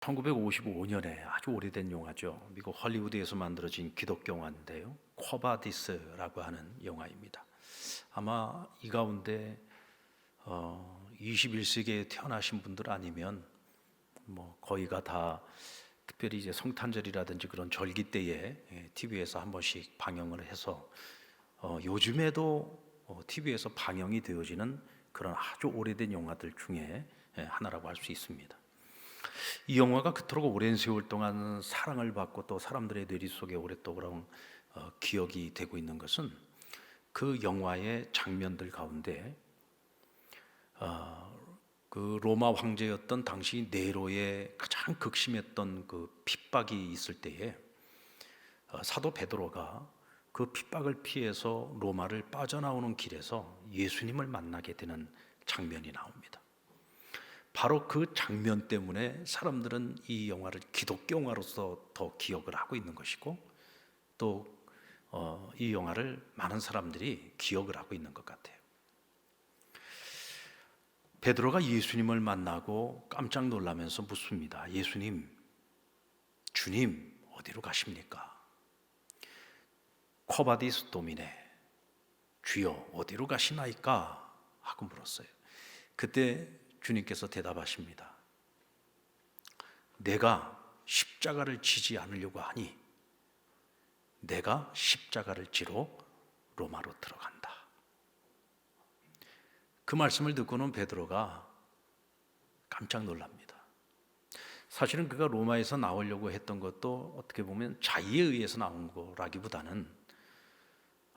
1955년에 아주 오래된 영화죠. 미국 헐리우드에서 만들어진 기독교 영화인데요. 쿼바디스라고 하는 영화입니다. 아마 이 가운데 21세기에 태어나신 분들 아니면 거의가 다 특별히 이제 성탄절이라든지 그런 절기 때에 TV에서 한 번씩 방영을 해서 요즘에도 TV에서 방영이 되어지는 그런 아주 오래된 영화들 중에 하나라고 할 수 있습니다. 이 영화가 그토록 오랜 세월 동안 사랑을 받고 또 사람들의 뇌리 속에 오랫동안 기억이 되고 있는 것은 그 영화의 장면들 가운데 그 로마 황제였던 당시 네로의 가장 극심했던 그 핍박이 있을 때에 사도 베드로가 그 핍박을 피해서 로마를 빠져나오는 길에서 예수님을 만나게 되는 장면이 나옵니다. 바로 그 장면 때문에 사람들은 이 영화를 기독교 영화로서 더 기억을 하고 있는 것이고 또 이 영화를 많은 사람들이 기억을 하고 있는 것 같아요. 베드로가 예수님을 만나고 깜짝 놀라면서 묻습니다. 예수님, 주님 어디로 가십니까? 쿼바디스 도미네, 주여 어디로 가시나이까? 하고 물었어요. 그때 주님께서 대답하십니다. 내가 십자가를 지지 않으려고 하니 내가 십자가를 지러 로마로 들어간다. 그 말씀을 듣고는 베드로가 깜짝 놀랍니다. 사실은 그가 로마에서 나오려고 했던 것도 어떻게 보면 자의에 의해서 나온 거라기보다는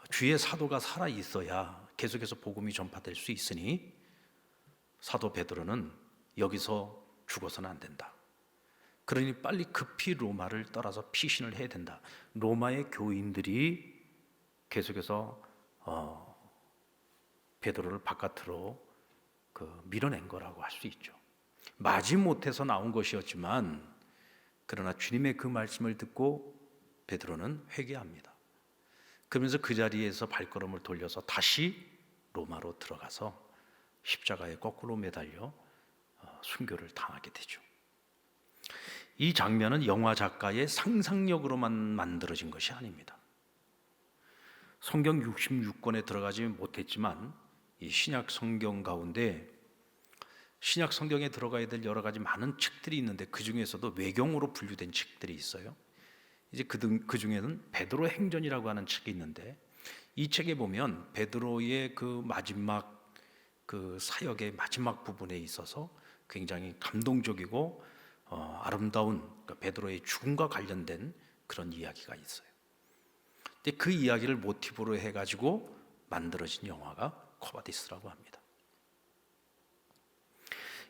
주의 사도가 살아 있어야 계속해서 복음이 전파될 수 있으니 사도 베드로는 여기서 죽어서는 안 된다. 그러니 빨리 급히 로마를 떠나서 피신을 해야 된다. 로마의 교인들이 계속해서 베드로를 바깥으로 밀어낸 거라고 할 수 있죠. 마지못해서 나온 것이었지만 그러나 주님의 그 말씀을 듣고 베드로는 회개합니다. 그러면서 그 자리에서 발걸음을 돌려서 다시 로마로 들어가서 십자가에 거꾸로 매달려 순교를 당하게 되죠. 이 장면은 영화 작가의 상상력으로만 만들어진 것이 아닙니다. 성경 66권에 들어가지 못했지만 이 신약 성경 가운데 신약 성경에 들어가야 될 여러 가지 많은 책들이 있는데 그 중에서도 외경으로 분류된 책들이 있어요. 이제 그 중에는 베드로 행전이라고 하는 책이 있는데 이 책에 보면 베드로의 그 마지막 그 사역의 마지막 부분에 있어서 굉장히 감동적이고 아름다운 그러니까 베드로의 죽음과 관련된 그런 이야기가 있어요. 근데 그 이야기를 모티브로 해가지고 만들어진 영화가 쿼바디스라고 합니다.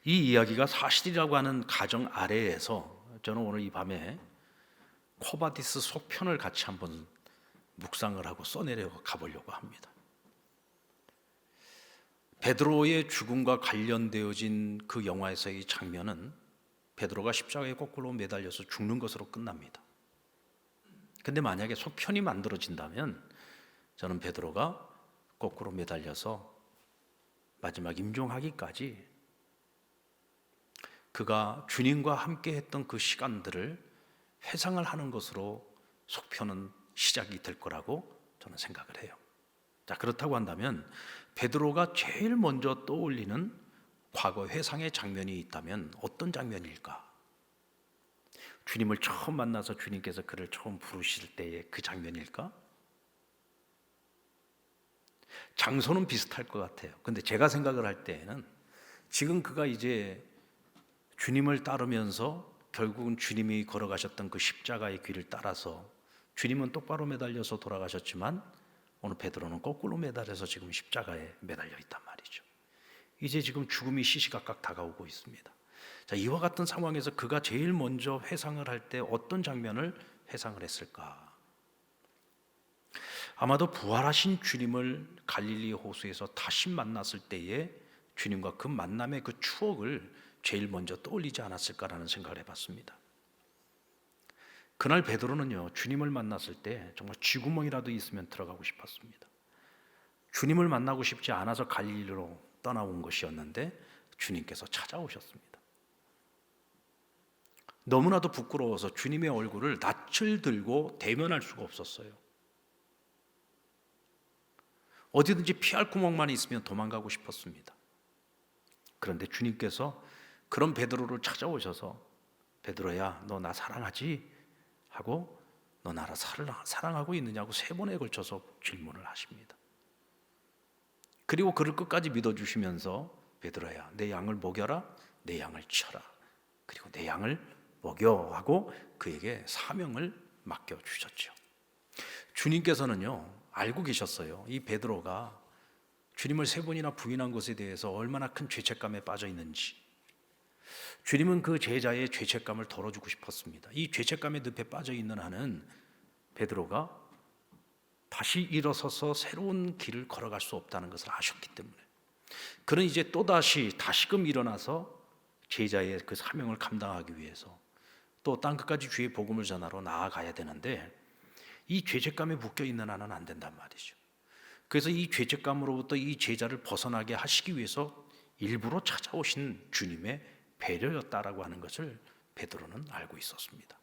이 이야기가 사실이라고 하는 가정 아래에서 저는 오늘 이 밤에 쿼바디스 속편을 같이 한번 묵상을 하고 써내려 가보려고 합니다. 베드로의 죽음과 관련되어진 그 영화에서의 장면은 베드로가 십자가에 거꾸로 매달려서 죽는 것으로 끝납니다. 근데 만약에 속편이 만들어진다면 저는 베드로가 거꾸로 매달려서 마지막 임종하기까지 그가 주님과 함께 했던 그 시간들을 회상을 하는 것으로 속편은 시작이 될 거라고 저는 생각을 해요. 자, 그렇다고 한다면 베드로가 제일 먼저 떠올리는 과거 회상의 장면이 있다면 어떤 장면일까? 주님을 처음 만나서 주님께서 그를 처음 부르실 때의 그 장면일까? 장소는 비슷할 것 같아요. 근데 제가 생각을 할 때에는 지금 그가 이제 주님을 따르면서 결국은 주님이 걸어가셨던 그 십자가의 길을 따라서 주님은 똑바로 매달려서 돌아가셨지만 오늘 베드로는 거꾸로 매달려서 지금 십자가에 매달려 있단 말이죠. 이제 지금 죽음이 시시각각 다가오고 있습니다. 자, 이와 같은 상황에서 그가 제일 먼저 회상을 할 때 어떤 장면을 회상을 했을까? 아마도 부활하신 주님을 갈릴리 호수에서 다시 만났을 때에 주님과 그 만남의 그 추억을 제일 먼저 떠올리지 않았을까라는 생각을 해봤습니다. 그날 베드로는요, 주님을 만났을 때 정말 쥐구멍이라도 있으면 들어가고 싶었습니다. 주님을 만나고 싶지 않아서 갈릴리로 떠나온 것이었는데 주님께서 찾아오셨습니다. 너무나도 부끄러워서 주님의 얼굴을 낯을 들고 대면할 수가 없었어요. 어디든지 피할 구멍만 있으면 도망가고 싶었습니다. 그런데 주님께서 그런 베드로를 찾아오셔서 베드로야, 너 나 사랑하지? 하고 너 나를 사랑하고 있느냐고 3번에 걸쳐서 질문을 하십니다. 그리고 그를 끝까지 믿어주시면서 베드로야, 내 양을 먹여라, 내 양을 치어라, 그리고 내 양을 먹여 하고 그에게 사명을 맡겨주셨죠. 주님께서는요 알고 계셨어요. 이 베드로가 주님을 3번이나 부인한 것에 대해서 얼마나 큰 죄책감에 빠져 있는지. 주님은 그 제자의 죄책감을 덜어주고 싶었습니다. 이 죄책감의 늪에 빠져 있는 한은 베드로가 다시 일어서서 새로운 길을 걸어갈 수 없다는 것을 아셨기 때문에 그는 이제 또다시 다시금 일어나서 제자의 그 사명을 감당하기 위해서 또 땅끝까지 주의 복음을 전하러 나아가야 되는데 이 죄책감에 묶여 있는 한은 안 된단 말이죠. 그래서 이 죄책감으로부터 이 제자를 벗어나게 하시기 위해서 일부러 찾아오신 주님의 배려였다라고 하는 것을 베드로는 알고 있었습니다.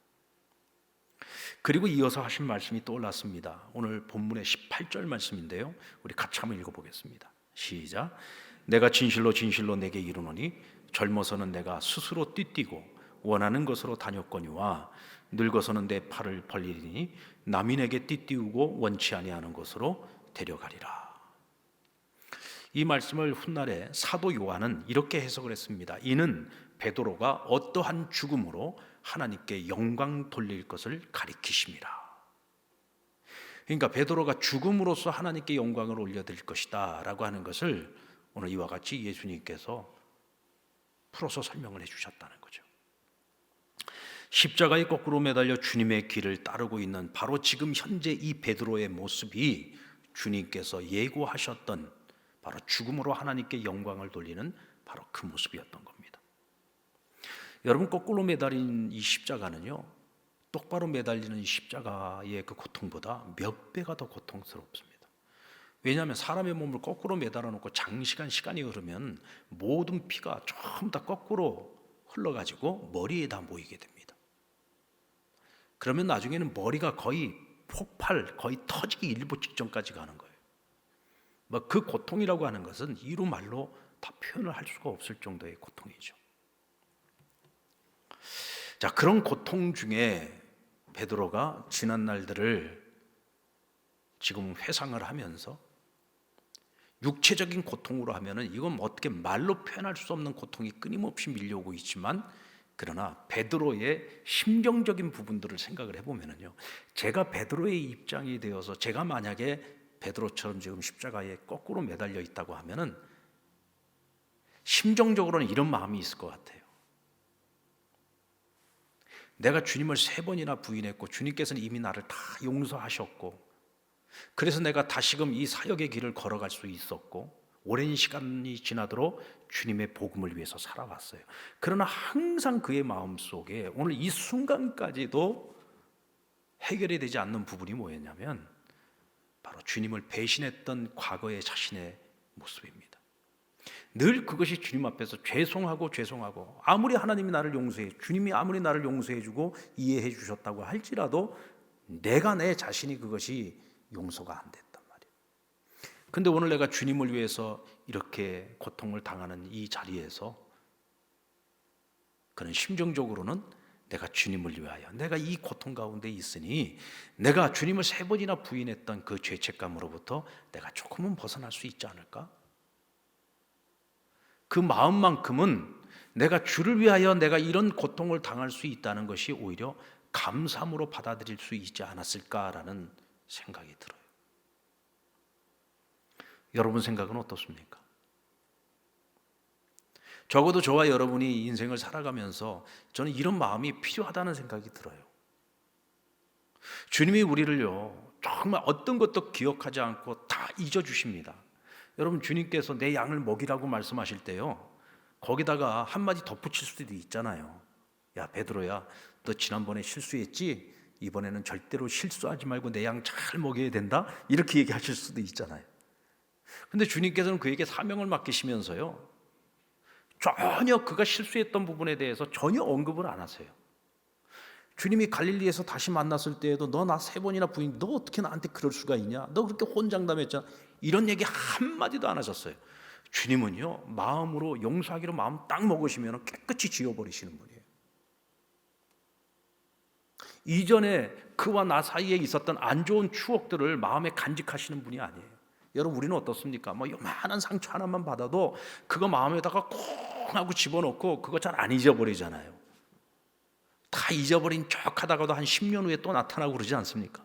그리고 이어서 하신 말씀이 떠올랐습니다. 오늘 본문의 18절 말씀인데요, 우리 같이 한번 읽어보겠습니다. 시작. 내가 진실로 진실로 내게 이르노니 젊어서는 내가 스스로 띠뛰고 원하는 것으로 다녔거니와 늙어서는 내 팔을 벌리니 남이 내게 띠띠우고 원치 아니하는 것으로 데려가리라. 이 말씀을 훗날에 사도 요한은 이렇게 해석을 했습니다. 이는 베드로가 어떠한 죽음으로 하나님께 영광 돌릴 것을 가리키심이라. 그러니까 베드로가 죽음으로써 하나님께 영광을 올려드릴 것이다 라고 하는 것을 오늘 이와 같이 예수님께서 풀어서 설명을 해주셨다는 거죠. 십자가에 거꾸로 매달려 주님의 길을 따르고 있는 바로 지금 현재 이 베드로의 모습이 주님께서 예고하셨던 바로 죽음으로 하나님께 영광을 돌리는 바로 그 모습이었던 겁니다. 여러분, 거꾸로 매달린 이 십자가는요, 똑바로 매달리는 이 십자가의 그 고통보다 몇 배가 더 고통스럽습니다. 왜냐하면 사람의 몸을 거꾸로 매달아 놓고 장시간 시간이 흐르면 모든 피가 전부 다 거꾸로 흘러가지고 머리에 다 모이게 됩니다. 그러면 나중에는 머리가 거의 폭발, 거의 터지기 일보 직전까지 가는 거예요. 그 고통이라고 하는 것은 이루 말로 다 표현을 할 수가 없을 정도의 고통이죠. 자, 그런 고통 중에 베드로가 지난 날들을 지금 회상을 하면서 육체적인 고통으로 하면은 이건 어떻게 말로 표현할 수 없는 고통이 끊임없이 밀려오고 있지만, 그러나 베드로의 심정적인 부분들을 생각을 해보면요, 제가 베드로의 입장이 되어서 제가 만약에 베드로처럼 지금 십자가에 거꾸로 매달려 있다고 하면은 심정적으로는 이런 마음이 있을 것 같아요. 내가 주님을 3번이나 부인했고 주님께서는 이미 나를 다 용서하셨고, 그래서 내가 다시금 이 사역의 길을 걸어갈 수 있었고 오랜 시간이 지나도록 주님의 복음을 위해서 살아왔어요. 그러나 항상 그의 마음속에 오늘 이 순간까지도 해결이 되지 않는 부분이 뭐였냐면 바로 주님을 배신했던 과거의 자신의 모습입니다. 늘 그것이 주님 앞에서 죄송하고 아무리 하나님이 나를 용서해, 주님이 아무리 나를 용서해 주고 이해해 주셨다고 할지라도 내가 내 자신이 그것이 용서가 안 됐단 말이에요. 근데 오늘 내가 주님을 위해서 이렇게 고통을 당하는 이 자리에서 그는 심정적으로는 내가 주님을 위하여 내가 이 고통 가운데 있으니 내가 주님을 3번이나 부인했던 그 죄책감으로부터 내가 조금은 벗어날 수 있지 않을까? 그 마음만큼은 내가 주를 위하여 내가 이런 고통을 당할 수 있다는 것이 오히려 감사함으로 받아들일 수 있지 않았을까라는 생각이 들어요. 여러분 생각은 어떻습니까? 적어도 저와 여러분이 인생을 살아가면서 저는 이런 마음이 필요하다는 생각이 들어요. 주님이 우리를요 정말 어떤 것도 기억하지 않고 다 잊어주십니다. 여러분, 주님께서 내 양을 먹이라고 말씀하실 때요, 거기다가 한마디 덧붙일 수도 있잖아요. 야 베드로야, 너 지난번에 실수했지? 이번에는 절대로 실수하지 말고 내 양 잘 먹여야 된다? 이렇게 얘기하실 수도 있잖아요. 근데 주님께서는 그에게 사명을 맡기시면서요 전혀 그가 실수했던 부분에 대해서 전혀 언급을 안 하세요. 주님이 갈릴리에서 다시 만났을 때에도 너 나 3번이나 부인, 너 어떻게 나한테 그럴 수가 있냐? 너 그렇게 혼장담했잖아. 이런 얘기 한마디도 안 하셨어요. 주님은요, 마음으로 용서하기로 마음 딱 먹으시면 깨끗이 지워버리시는 분이에요. 이전에 그와 나 사이에 있었던 안 좋은 추억들을 마음에 간직하시는 분이 아니에요. 여러분, 우리는 어떻습니까? 뭐 요만한 상처 하나만 받아도 그거 마음에다가 콩 하고 집어넣고 그거 잘 안 잊어버리잖아요. 다 잊어버린 척 하다가도 한 10년 후에 또 나타나고 그러지 않습니까?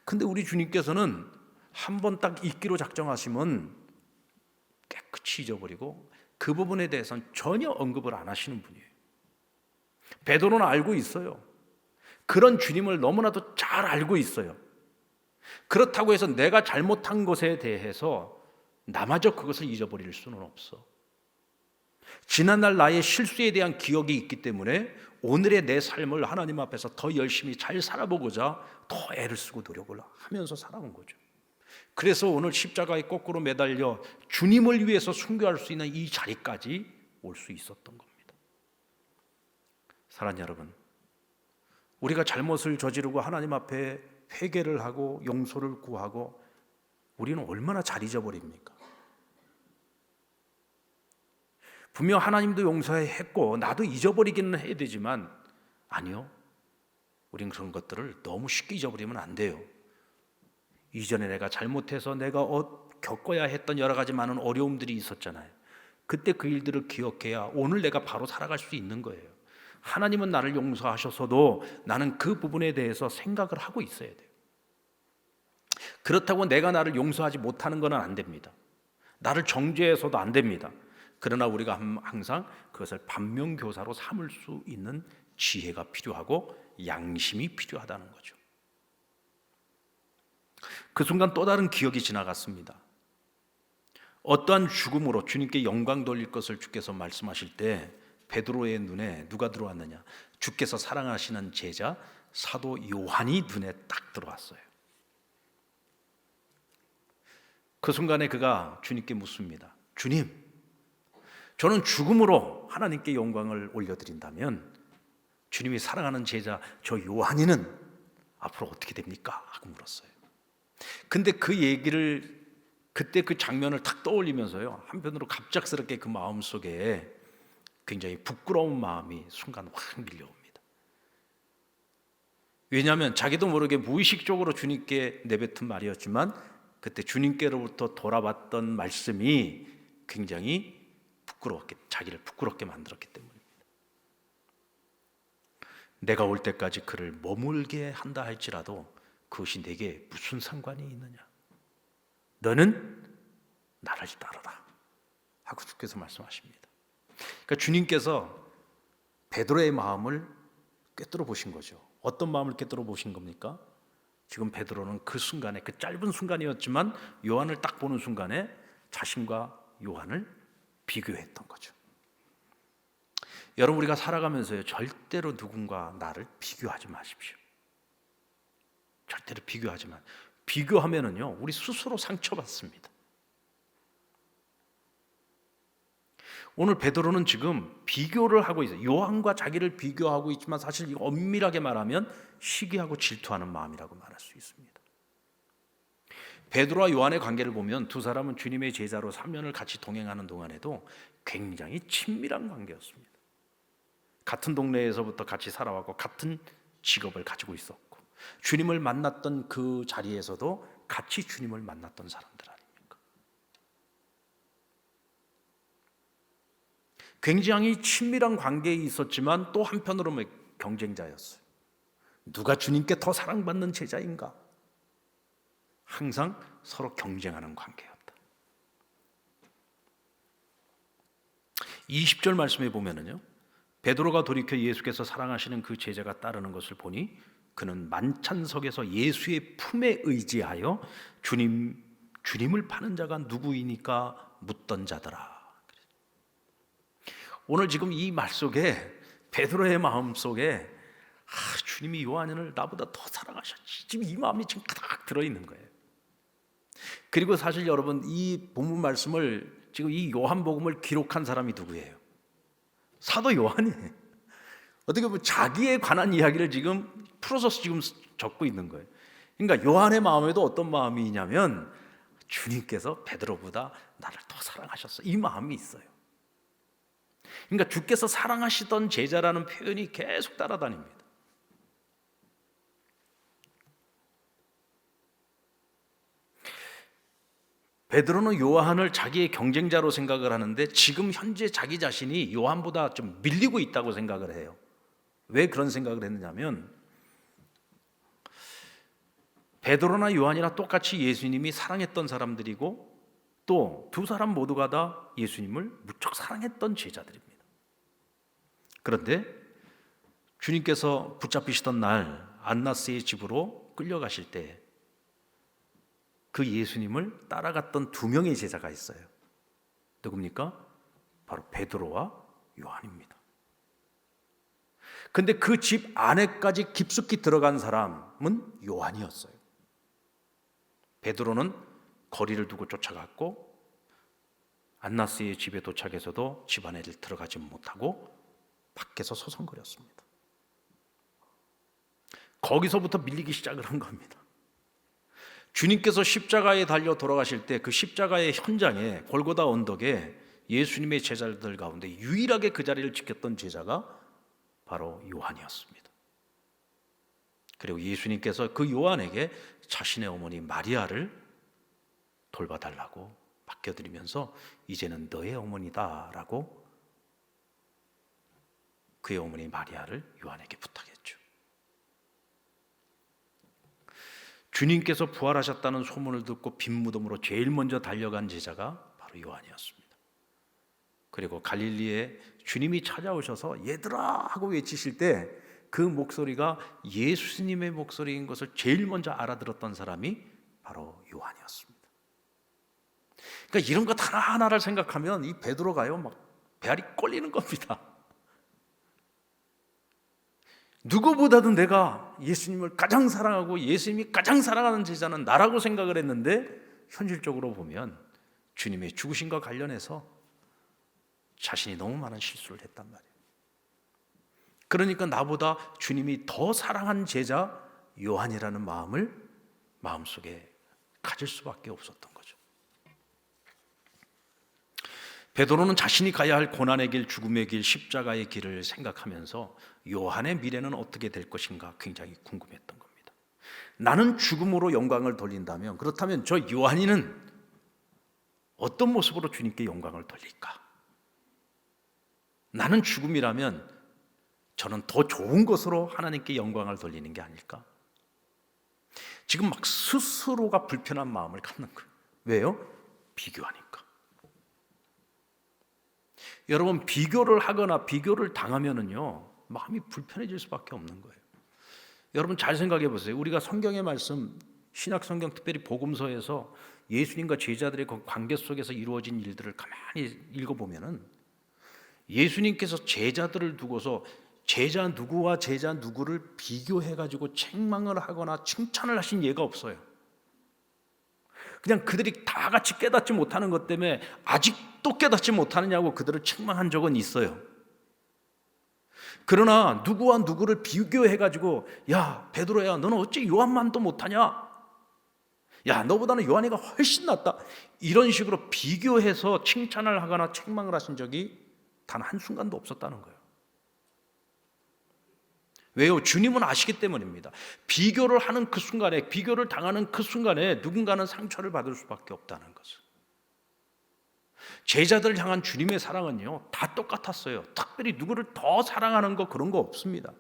근데 우리 주님께서는 한 번 딱 잊기로 작정하시면 깨끗이 잊어버리고 그 부분에 대해서는 전혀 언급을 안 하시는 분이에요. 베드로는 알고 있어요. 그런 주님을 너무나도 잘 알고 있어요. 그렇다고 해서 내가 잘못한 것에 대해서 나마저 그것을 잊어버릴 수는 없어. 지난날 나의 실수에 대한 기억이 있기 때문에 오늘의 내 삶을 하나님 앞에서 더 열심히 잘 살아보고자 더 애를 쓰고 노력을 하면서 살아온 거죠. 그래서 오늘 십자가에 거꾸로 매달려 주님을 위해서 순교할 수 있는 이 자리까지 올 수 있었던 겁니다. 사랑하는 여러분, 우리가 잘못을 저지르고 하나님 앞에 회개를 하고 용서를 구하고 우리는 얼마나 잘 잊어버립니까? 분명 하나님도 용서했고 나도 잊어버리기는 해야 되지만 아니요, 우린 그런 것들을 너무 쉽게 잊어버리면 안 돼요. 이전에 내가 잘못해서 내가 겪어야 했던 여러 가지 많은 어려움들이 있었잖아요. 그때 그 일들을 기억해야 오늘 내가 바로 살아갈 수 있는 거예요. 하나님은 나를 용서하셔서도 나는 그 부분에 대해서 생각을 하고 있어야 돼요. 그렇다고 내가 나를 용서하지 못하는 건 안 됩니다. 나를 정죄해서도 안 됩니다. 그러나 우리가 항상 그것을 반면교사로 삼을 수 있는 지혜가 필요하고 양심이 필요하다는 거죠. 그 순간 또 다른 기억이 지나갔습니다. 어떠한 죽음으로 주님께 영광 돌릴 것을 주께서 말씀하실 때 베드로의 눈에 누가 들어왔느냐? 주께서 사랑하시는 제자 사도 요한이 눈에 딱 들어왔어요. 그 순간에 그가 주님께 묻습니다. 주님, 저는 죽음으로 하나님께 영광을 올려드린다면 주님이 사랑하는 제자 저 요한이는 앞으로 어떻게 됩니까? 하고 물었어요. 근데 그 얘기를 그때 그 장면을 탁 떠올리면서요, 한편으로 갑작스럽게 그 마음속에 굉장히 부끄러운 마음이 순간 확 밀려옵니다. 왜냐하면 자기도 모르게 무의식적으로 주님께 내뱉은 말이었지만 그때 주님께로부터 돌아왔던 말씀이 굉장히 자기를 부끄럽게 만들었기 때문입니다. 내가 올 때까지 그를 머물게 한다 할지라도 그것이 내게 무슨 상관이 있느냐? 너는 나를 따르라 하고 주께서 말씀하십니다. 그러니까 주님께서 베드로의 마음을 꿰뚫어 보신 거죠. 어떤 마음을 꿰뚫어 보신 겁니까? 지금 베드로는 그 순간에, 그 짧은 순간이었지만 요한을 딱 보는 순간에 자신과 요한을 비교했던 거죠. 여러분, 우리가 살아가면서요, 절대로 누군가 나를 비교하지 마십시오. 절대로 비교하지만 비교하면은요, 우리 스스로 상처받습니다. 오늘 베드로는 지금 비교를 하고 있어요. 요한과 자기를 비교하고 있지만 사실 엄밀하게 말하면 시기하고 질투하는 마음이라고 말할 수 있습니다. 베드로와 요한의 관계를 보면 두 사람은 주님의 제자로 3년을 같이 동행하는 동안에도 굉장히 친밀한 관계였습니다. 같은 동네에서부터 같이 살아왔고 같은 직업을 가지고 있었고 주님을 만났던 그 자리에서도 같이 주님을 만났던 사람들 아닙니까? 굉장히 친밀한 관계에 있었지만 또 한편으로는 경쟁자였어요. 누가 주님께 더 사랑받는 제자인가? 항상 서로 경쟁하는 관계였다. 20절 말씀에 보면은요, 베드로가 돌이켜 예수께서 사랑하시는 그 제자가 따르는 것을 보니 그는 만찬석에서 예수의 품에 의지하여 주님을 파는 자가 누구이니까 묻던 자더라. 오늘 지금 이 말 속에 베드로의 마음 속에 주님이 요한을 나보다 더 사랑하셨지, 지금 이 마음이 지금 가득 들어있는 거예요. 그리고 사실 여러분, 이 본문 말씀을 지금 이 요한복음을 기록한 사람이 누구예요? 사도 요한이에요. 어떻게 보면 자기에 관한 이야기를 지금 풀어서 지금 적고 있는 거예요. 그러니까 요한의 마음에도 어떤 마음이 있냐면 주님께서 베드로보다 나를 더 사랑하셨어, 이 마음이 있어요. 그러니까 주께서 사랑하시던 제자라는 표현이 계속 따라다닙니다. 베드로는 요한을 자기의 경쟁자로 생각을 하는데 지금 현재 자기 자신이 요한보다 좀 밀리고 있다고 생각을 해요. 왜 그런 생각을 했느냐면 베드로나 요한이나 똑같이 예수님이 사랑했던 사람들이고 또 두 사람 모두가 다 예수님을 무척 사랑했던 제자들입니다. 그런데 주님께서 붙잡히시던 날 안나스의 집으로 끌려가실 때 그 예수님을 따라갔던 두 명의 제자가 있어요. 누굽니까? 바로 베드로와 요한입니다. 근데 그 집 안에까지 깊숙이 들어간 사람은 요한이었어요. 베드로는 거리를 두고 쫓아갔고 안나스의 집에 도착해서도 집 안에 들어가지 못하고 밖에서 서성거렸습니다. 거기서부터 밀리기 시작을 한 겁니다. 주님께서 십자가에 달려 돌아가실 때 그 십자가의 현장에 골고다 언덕에 예수님의 제자들 가운데 유일하게 그 자리를 지켰던 제자가 바로 요한이었습니다. 그리고 예수님께서 그 요한에게 자신의 어머니 마리아를 돌봐달라고 맡겨드리면서 이제는 너의 어머니다라고 그의 어머니 마리아를 요한에게 부탁했죠. 주님께서 부활하셨다는 소문을 듣고 빈 무덤으로 제일 먼저 달려간 제자가 바로 요한이었습니다. 그리고 갈릴리에 주님이 찾아오셔서 얘들아 하고 외치실 때 그 목소리가 예수님의 목소리인 것을 제일 먼저 알아들었던 사람이 바로 요한이었습니다. 그러니까 이런 것 하나하나를 생각하면 이 베드로가요 막 배알이 꼴리는 겁니다. 누구보다도 내가 예수님을 가장 사랑하고 예수님이 가장 사랑하는 제자는 나라고 생각을 했는데 현실적으로 보면 주님의 죽으심과 관련해서 자신이 너무 많은 실수를 했단 말이에요. 그러니까 나보다 주님이 더 사랑한 제자 요한이라는 마음을 마음속에 가질 수밖에 없었던 거죠. 베드로는 자신이 가야 할 고난의 길, 죽음의 길, 십자가의 길을 생각하면서 요한의 미래는 어떻게 될 것인가 굉장히 궁금했던 겁니다. 나는 죽음으로 영광을 돌린다면, 그렇다면 저 요한이는 어떤 모습으로 주님께 영광을 돌릴까? 나는 죽음이라면 저는 더 좋은 것으로 하나님께 영광을 돌리는 게 아닐까? 지금 막 스스로가 불편한 마음을 갖는 거예요. 왜요? 비교하니까. 여러분, 비교를 하거나 비교를 당하면은요 마음이 불편해질 수밖에 없는 거예요. 여러분 잘 생각해 보세요. 우리가 성경의 말씀, 신약 성경 특별히 복음서에서 예수님과 제자들의 관계 속에서 이루어진 일들을 가만히 읽어보면은 예수님께서 제자들을 두고서 제자 누구와 제자 누구를 비교해가지고 책망을 하거나 칭찬을 하신 예가 없어요. 그냥 그들이 다 같이 깨닫지 못하는 것 때문에 아직도 깨닫지 못하느냐고 그들을 책망한 적은 있어요. 그러나 누구와 누구를 비교해가지고 야 베드로야 너는 어찌 요한만도 못하냐, 야 너보다는 요한이가 훨씬 낫다, 이런 식으로 비교해서 칭찬을 하거나 책망을 하신 적이 단 한순간도 없었다는 거예요. 왜요? 주님은 아시기 때문입니다. 비교를 하는 그 순간에, 비교를 당하는 그 순간에 누군가는 상처를 받을 수밖에 없다는 것을. 제자들을 향한 주님의 사랑은요 다 똑같았어요. 특별히 누구를 더 사랑하는 거 그런 거 없습니다.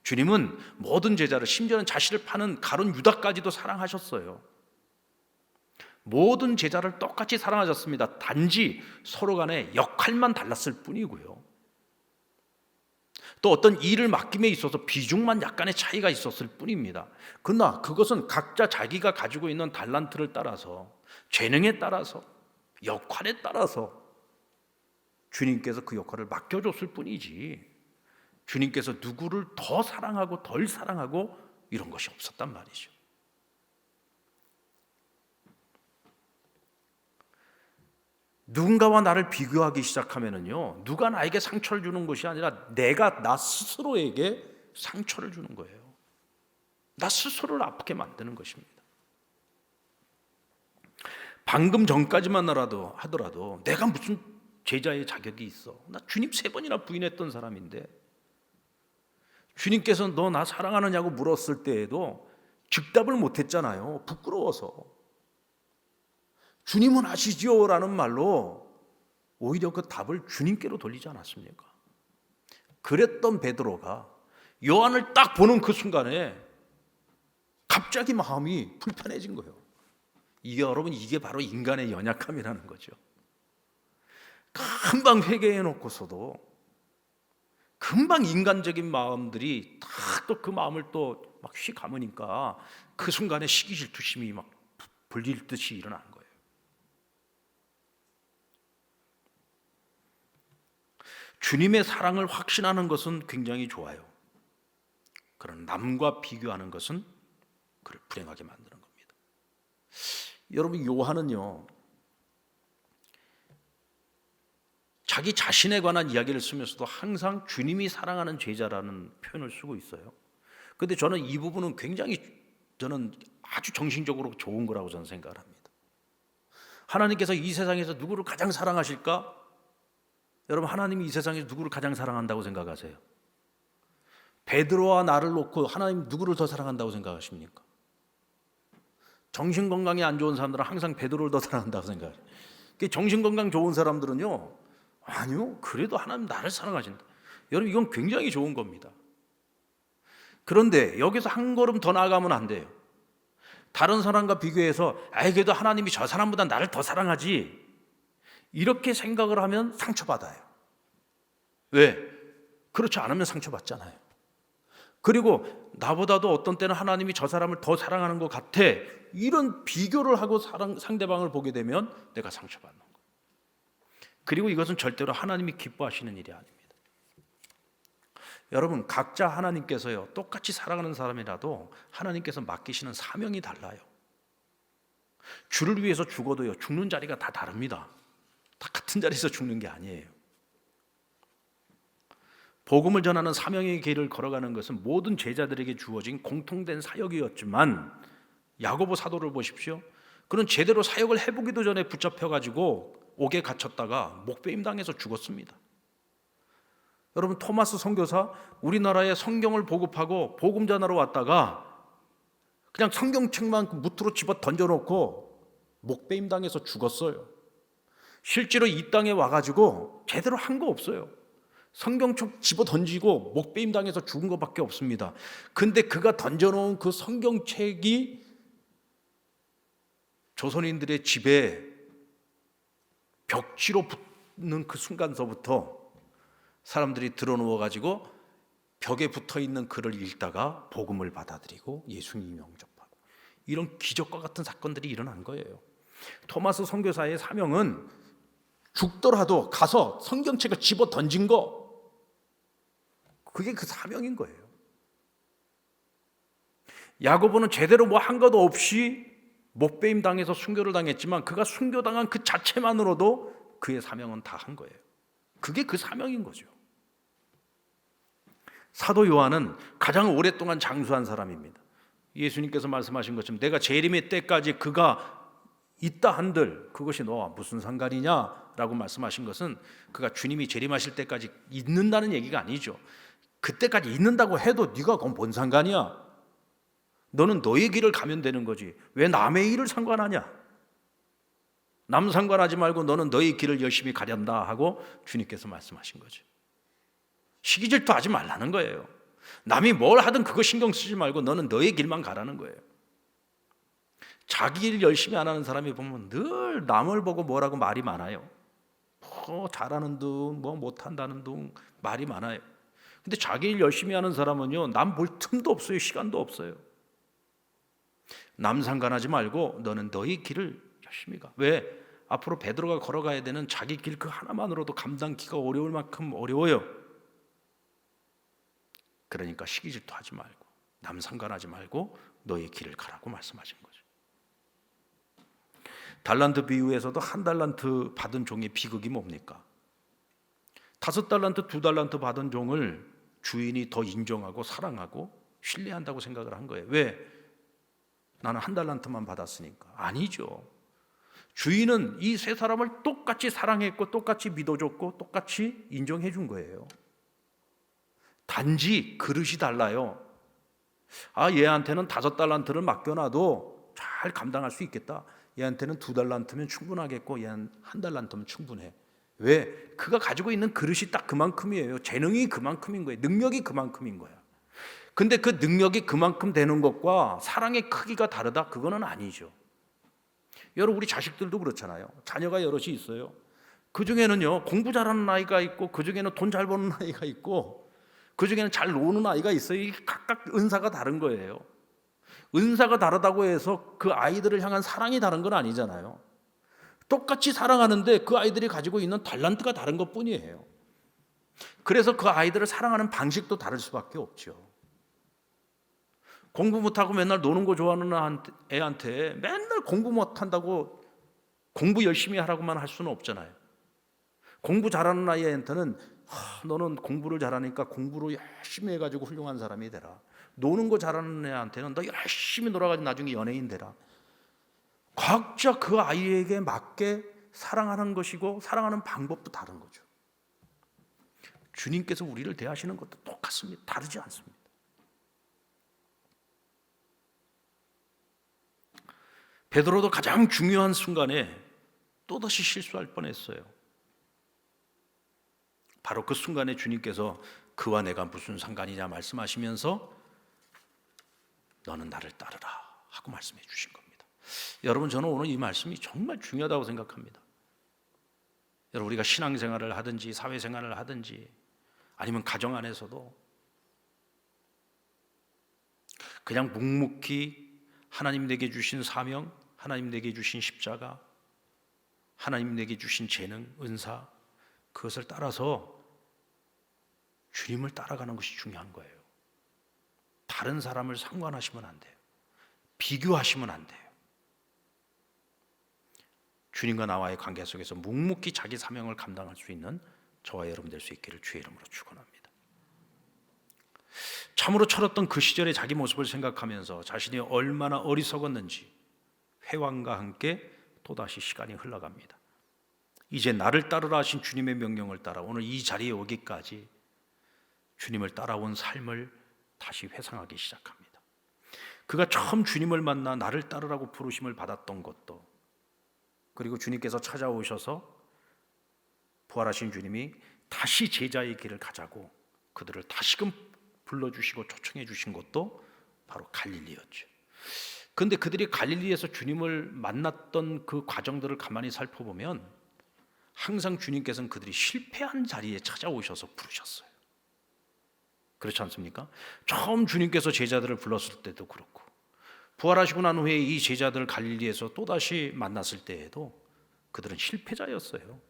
주님은 모든 제자를, 심지어는 자신을 파는 가룟 유다까지도 사랑하셨어요. 모든 제자를 똑같이 사랑하셨습니다. 단지 서로 간에 역할만 달랐을 뿐이고요. 또 어떤 일을 맡김에 있어서 비중만 약간의 차이가 있었을 뿐입니다. 그러나 그것은 각자 자기가 가지고 있는 달란트를 따라서, 재능에 따라서, 역할에 따라서 주님께서 그 역할을 맡겨줬을 뿐이지 주님께서 누구를 더 사랑하고 덜 사랑하고 이런 것이 없었단 말이죠. 누군가와 나를 비교하기 시작하면은요, 누가 나에게 상처를 주는 것이 아니라 내가 나 스스로에게 상처를 주는 거예요. 나 스스로를 아프게 만드는 것입니다. 방금 전까지만 하더라도 내가 무슨 제자의 자격이 있어. 나 주님 3번이나 부인했던 사람인데, 주님께서 너 나 사랑하느냐고 물었을 때에도 즉답을 못했잖아요. 부끄러워서. 주님은 아시지요 라는 말로 오히려 그 답을 주님께로 돌리지 않았습니까? 그랬던 베드로가 요한을 딱 보는 그 순간에 갑자기 마음이 불편해진 거예요. 여러분, 이게 바로 인간의 연약함이라는 거죠. 금방 회개해 놓고서도 금방 인간적인 마음들이 딱 또 그 마음을 또 막 휘 감으니까 그 순간에 시기 질투심이 막 불릴 듯이 일어난 거예요. 주님의 사랑을 확신하는 것은 굉장히 좋아요. 그러나 남과 비교하는 것은 그를 불행하게 만드는 겁니다. 여러분, 요한은요, 자기 자신에 관한 이야기를 쓰면서도 항상 주님이 사랑하는 제자라는 표현을 쓰고 있어요. 그런데 저는 이 부분은 굉장히 아주 정신적으로 좋은 거라고 저는 생각을 합니다. 하나님께서 이 세상에서 누구를 가장 사랑하실까? 여러분, 하나님이 이 세상에서 누구를 가장 사랑한다고 생각하세요? 베드로와 나를 놓고 하나님 누구를 더 사랑한다고 생각하십니까? 정신건강이 안 좋은 사람들은 항상 베드로를 더 사랑한다고 생각해요. 정신건강 좋은 사람들은요, 아니요, 그래도 하나님 나를 사랑하신다. 여러분, 이건 굉장히 좋은 겁니다. 그런데 여기서 한 걸음 더 나아가면 안 돼요. 다른 사람과 비교해서 그래도 하나님이 저 사람보다 나를 더 사랑하지, 이렇게 생각을 하면 상처받아요. 왜? 그렇지 않으면 상처받잖아요. 그리고 나보다도 어떤 때는 하나님이 저 사람을 더 사랑하는 것 같아, 이런 비교를 하고 상대방을 보게 되면 내가 상처받는 거예요. 그리고 이것은 절대로 하나님이 기뻐하시는 일이 아닙니다. 여러분, 각자 하나님께서요, 똑같이 사랑하는 사람이라도 하나님께서 맡기시는 사명이 달라요. 주를 위해서 죽어도요, 죽는 자리가 다 다릅니다. 다 같은 자리에서 죽는 게 아니에요. 복음을 전하는 사명의 길을 걸어가는 것은 모든 제자들에게 주어진 공통된 사역이었지만, 야고보 사도를 보십시오. 그는 제대로 사역을 해보기도 전에 붙잡혀가지고 옥에 갇혔다가 목베임 당해서 죽었습니다. 여러분, 토마스 선교사, 우리나라에 성경을 보급하고 복음 전하러 왔다가 그냥 성경책만 무트로 집어 던져놓고 목베임 당해서 죽었어요. 실제로 이 땅에 와가지고 제대로 한 거 없어요. 성경책 집어 던지고 목베임 당해서 죽은 것밖에 없습니다. 근데 그가 던져놓은 그 성경책이 조선인들의 집에 벽지로 붙는 그 순간서부터 사람들이 들어누워가지고 벽에 붙어있는 글을 읽다가 복음을 받아들이고 예수님 영접하고, 이런 기적과 같은 사건들이 일어난 거예요. 토마스 선교사의 사명은 죽더라도 가서 성경책을 집어 던진 거, 그게 그 사명인 거예요. 야고보는 제대로 뭐 한 것도 없이 목베임 당해서 순교를 당했지만 그가 순교당한 그 자체만으로도 그의 사명은 다 한 거예요. 그게 그 사명인 거죠. 사도 요한은 가장 오랫동안 장수한 사람입니다. 예수님께서 말씀하신 것처럼 내가 재림의 때까지 그가 있다 한들 그것이 너와 무슨 상관이냐라고 말씀하신 것은, 그가 주님이 재림하실 때까지 있는다는 얘기가 아니죠. 그때까지 있는다고 해도 네가 그건 뭔 상관이야? 너는 너의 길을 가면 되는 거지 왜 남의 일을 상관하냐? 남 상관하지 말고 너는 너의 길을 열심히 가련다 하고 주님께서 말씀하신 거죠. 시기 질투하지 말라는 거예요. 남이 뭘 하든 그거 신경 쓰지 말고 너는 너의 길만 가라는 거예요. 자기 일 열심히 안 하는 사람이 보면 늘 남을 보고 뭐라고 말이 많아요. 뭐 잘하는 둥, 뭐 못한다는 둥 말이 많아요. 근데 자기 일 열심히 하는 사람은요, 남 볼 틈도 없어요. 시간도 없어요. 남 상관하지 말고 너는 너의 길을 열심히 가. 왜? 앞으로 베드로가 걸어가야 되는 자기 길 그 하나만으로도 감당기가 어려울 만큼 어려워요. 그러니까 시기 질투하지 말고 남 상관하지 말고 너의 길을 가라고 말씀하신 거죠. 달란트 비유에서도 1달란트 받은 종의 비극이 뭡니까? 5달란트, 2달란트 받은 종을 주인이 더 인정하고 사랑하고 신뢰한다고 생각을 한 거예요. 왜? 나는 한 달란트만 받았으니까. 아니죠. 주인은 이 세 사람을 똑같이 사랑했고 똑같이 믿어줬고 똑같이 인정해 준 거예요. 단지 그릇이 달라요. 얘한테는 5달란트를 맡겨놔도 잘 감당할 수 있겠다. 얘한테는 2달란트면 충분하겠고 얘한 1달란트면 충분해. 왜? 그가 가지고 있는 그릇이 딱 그만큼이에요. 재능이 그만큼인 거예요. 능력이 그만큼인 거야. 근데 그 능력이 그만큼 되는 것과 사랑의 크기가 다르다? 그거는 아니죠. 여러분, 우리 자식들도 그렇잖아요. 자녀가 여럿이 있어요. 그 중에는요, 공부 잘하는 아이가 있고, 그 중에는 돈 잘 버는 아이가 있고, 그 중에는 잘 노는 아이가 있어요. 이게 각각 은사가 다른 거예요. 은사가 다르다고 해서 그 아이들을 향한 사랑이 다른 건 아니잖아요. 똑같이 사랑하는데 그 아이들이 가지고 있는 달란트가 다른 것 뿐이에요. 그래서 그 아이들을 사랑하는 방식도 다를 수밖에 없죠. 공부 못하고 맨날 노는 거 좋아하는 애한테 맨날 공부 못한다고 공부 열심히 하라고만 할 수는 없잖아요. 공부 잘하는 아이한테는 너는 공부를 잘하니까 공부를 열심히 해가지고 훌륭한 사람이 되라. 노는 거 잘하는 애한테는 너 열심히 놀아가지고 나중에 연예인 되라. 각자 그 아이에게 맞게 사랑하는 것이고 사랑하는 방법도 다른 거죠. 주님께서 우리를 대하시는 것도 똑같습니다. 다르지 않습니다. 베드로도 가장 중요한 순간에 또다시 실수할 뻔했어요. 바로 그 순간에 주님께서 그와 내가 무슨 상관이냐 말씀하시면서 너는 나를 따르라 하고 말씀해 주신 겁니다. 여러분, 저는 오늘 이 말씀이 정말 중요하다고 생각합니다. 여러분, 우리가 신앙생활을 하든지 사회생활을 하든지 아니면 가정 안에서도 그냥 묵묵히 하나님 내게 주신 사명, 하나님 내게 주신 십자가, 하나님 내게 주신 재능, 은사, 그것을 따라서 주님을 따라가는 것이 중요한 거예요. 다른 사람을 상관하시면 안 돼요. 비교하시면 안 돼요. 주님과 나와의 관계 속에서 묵묵히 자기 사명을 감당할 수 있는 저와 여러분 될 수 있기를 주의 이름으로 축원합니다. 참으로 철없던 그 시절의 자기 모습을 생각하면서 자신이 얼마나 어리석었는지 회왕과 함께 또다시 시간이 흘러갑니다. 이제 나를 따르라 하신 주님의 명령을 따라 오늘 이 자리에 오기까지 주님을 따라온 삶을 다시 회상하기 시작합니다. 그가 처음 주님을 만나 나를 따르라고 부르심을 받았던 것도, 그리고 주님께서 찾아오셔서 부활하신 주님이 다시 제자의 길을 가자고 그들을 다시금 불러주시고 초청해 주신 것도 바로 갈릴리였죠. 그런데 그들이 갈릴리에서 주님을 만났던 그 과정들을 가만히 살펴보면 항상 주님께서는 그들이 실패한 자리에 찾아오셔서 부르셨어요. 그렇지 않습니까? 처음 주님께서 제자들을 불렀을 때도 그렇고, 부활하시고 난 후에 이 제자들을 갈릴리에서 또다시 만났을 때에도 그들은 실패자였어요.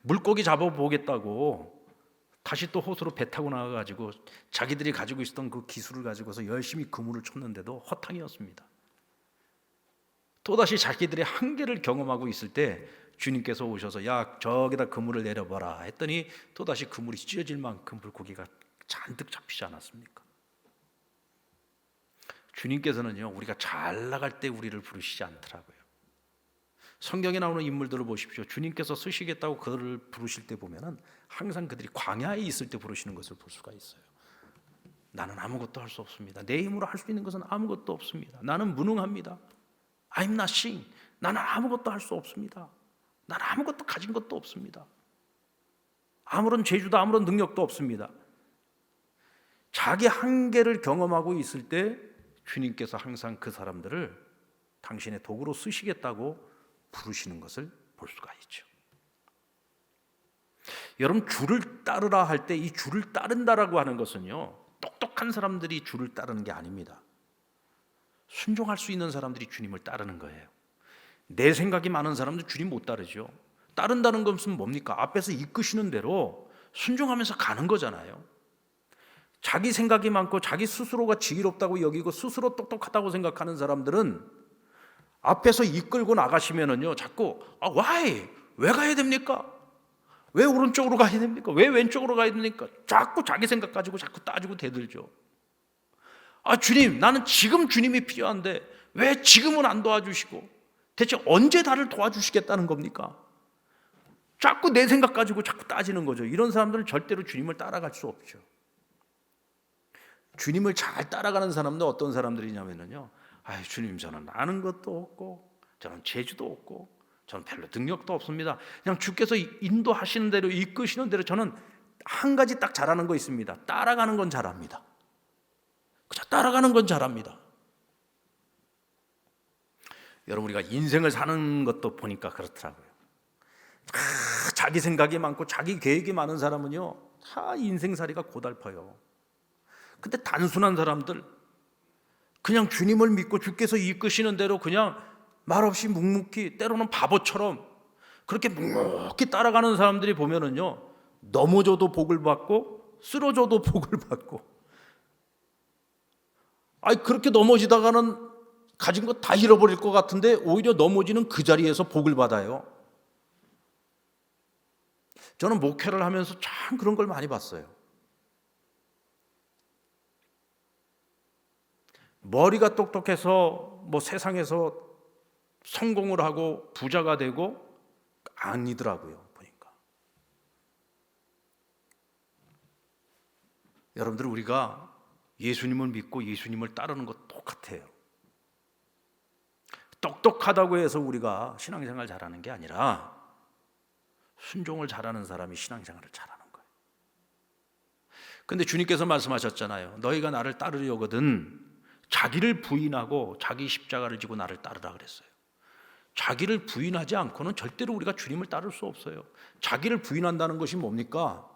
물고기 잡아보겠다고 다시 또 호수로 배 타고 나가가지고 자기들이 가지고 있었던 그 기술을 가지고서 열심히 그물을 쳤는데도 허탕이었습니다. 또다시 자기들의 한계를 경험하고 있을 때 주님께서 오셔서 야, 저기다 그물을 내려봐라 했더니 또다시 그물이 찢어질 만큼 물고기가 잔뜩 잡히지 않았습니까? 주님께서는요, 우리가 잘 나갈 때 우리를 부르시지 않더라고요. 성경에 나오는 인물들을 보십시오. 주님께서 쓰시겠다고 그들을 부르실 때 보면은 항상 그들이 광야에 있을 때 부르시는 것을 볼 수가 있어요. 나는 아무것도 할 수 없습니다. 내 힘으로 할 수 있는 것은 아무것도 없습니다. 나는 무능합니다. I'm nothing. 나는 아무것도 할 수 없습니다. 나는 아무것도 가진 것도 없습니다. 아무런 재주도 아무런 능력도 없습니다. 자기 한계를 경험하고 있을 때 주님께서 항상 그 사람들을 당신의 도구로 쓰시겠다고 부르시는 것을 볼 수가 있죠. 여러분, 주를 따르라 할 때 이 주를 따른다라고 하는 것은요, 똑똑한 사람들이 주를 따르는 게 아닙니다. 순종할 수 있는 사람들이 주님을 따르는 거예요. 내 생각이 많은 사람들 주님 못 따르죠. 따른다는 것은 뭡니까? 앞에서 이끄시는 대로 순종하면서 가는 거잖아요. 자기 생각이 많고 자기 스스로가 지혜롭다고 여기고 스스로 똑똑하다고 생각하는 사람들은 앞에서 이끌고 나가시면은요, 자꾸 why? 왜 가야 됩니까? 왜 오른쪽으로 가야 됩니까? 왜 왼쪽으로 가야 됩니까? 자꾸 자기 생각 가지고 자꾸 따지고 대들죠. 주님, 나는 지금 주님이 필요한데 왜 지금은 안 도와주시고 대체 언제 나를 도와주시겠다는 겁니까? 자꾸 내 생각 가지고 자꾸 따지는 거죠. 이런 사람들은 절대로 주님을 따라갈 수 없죠. 주님을 잘 따라가는 사람도 어떤 사람들이냐면요, 주님, 저는 아는 것도 없고 저는 재주도 없고 저는 별로 능력도 없습니다. 그냥 주께서 인도하시는 대로, 이끄시는 대로 저는 한 가지 딱 잘하는 거 있습니다. 따라가는 건 잘합니다. 그냥 따라가는 건 잘합니다. 여러분, 우리가 인생을 사는 것도 보니까 그렇더라고요. 자기 생각이 많고 자기 계획이 많은 사람은요, 다 인생살이가 고달퍼요. 근데 단순한 사람들, 그냥 주님을 믿고 주께서 이끄시는 대로 그냥 말없이 묵묵히, 때로는 바보처럼 그렇게 묵묵히 따라가는 사람들이 보면은요, 넘어져도 복을 받고 쓰러져도 복을 받고, 그렇게 넘어지다가는 가진 거 다 잃어버릴 것 같은데 오히려 넘어지는 그 자리에서 복을 받아요. 저는 목회를 하면서 참 그런 걸 많이 봤어요. 머리가 똑똑해서 세상에서 성공을 하고 부자가 되고 아니더라고요, 보니까. 여러분들, 우리가 예수님을 믿고 예수님을 따르는 것 똑같아요. 똑똑하다고 해서 우리가 신앙생활 잘하는 게 아니라 순종을 잘하는 사람이 신앙생활을 잘하는 거예요. 그런데 주님께서 말씀하셨잖아요. 너희가 나를 따르려거든 자기를 부인하고 자기 십자가를 지고 나를 따르라 그랬어요. 자기를 부인하지 않고는 절대로 우리가 주님을 따를 수 없어요. 자기를 부인한다는 것이 뭡니까?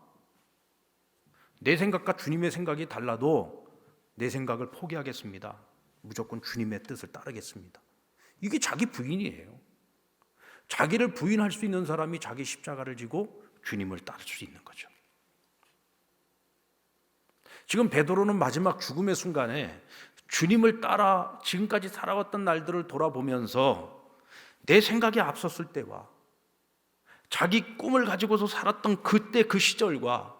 내 생각과 주님의 생각이 달라도 내 생각을 포기하겠습니다. 무조건 주님의 뜻을 따르겠습니다. 이게 자기 부인이에요. 자기를 부인할 수 있는 사람이 자기 십자가를 지고 주님을 따를 수 있는 거죠. 지금 베드로는 마지막 죽음의 순간에 주님을 따라 지금까지 살아왔던 날들을 돌아보면서 내 생각이 앞섰을 때와 자기 꿈을 가지고서 살았던 그때 그 시절과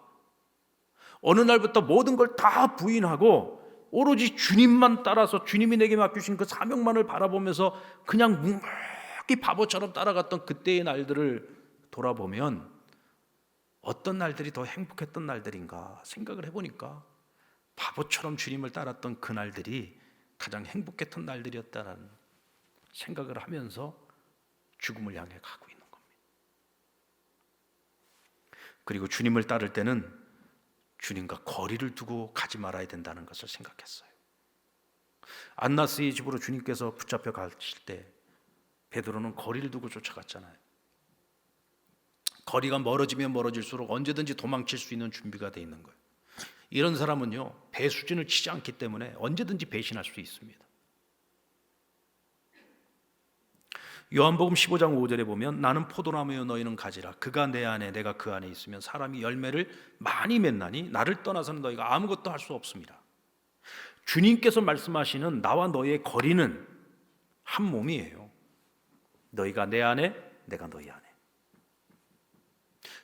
어느 날부터 모든 걸 다 부인하고 오로지 주님만 따라서 주님이 내게 맡기신 그 사명만을 바라보면서 그냥 묵묵히 바보처럼 따라갔던 그때의 날들을 돌아보면 어떤 날들이 더 행복했던 날들인가 생각을 해보니까 바보처럼 주님을 따랐던 그 날들이 가장 행복했던 날들이었다는 생각을 하면서 죽음을 향해 가고 있는 겁니다. 그리고 주님을 따를 때는 주님과 거리를 두고 가지 말아야 된다는 것을 생각했어요. 안나스의 집으로 주님께서 붙잡혀 가실 때 베드로는 거리를 두고 쫓아갔잖아요. 거리가 멀어지면 멀어질수록 언제든지 도망칠 수 있는 준비가 돼 있는 거예요. 이런 사람은요, 배수진을 치지 않기 때문에 언제든지 배신할 수 있습니다. 요한복음 15장 5절에 보면 나는 포도나무여 너희는 가지라 그가 내 안에 내가 그 안에 있으면 사람이 열매를 많이 맺나니 나를 떠나서는 너희가 아무것도 할 수 없습니다. 주님께서 말씀하시는 나와 너희의 거리는 한 몸이에요. 너희가 내 안에 내가 너희 안에.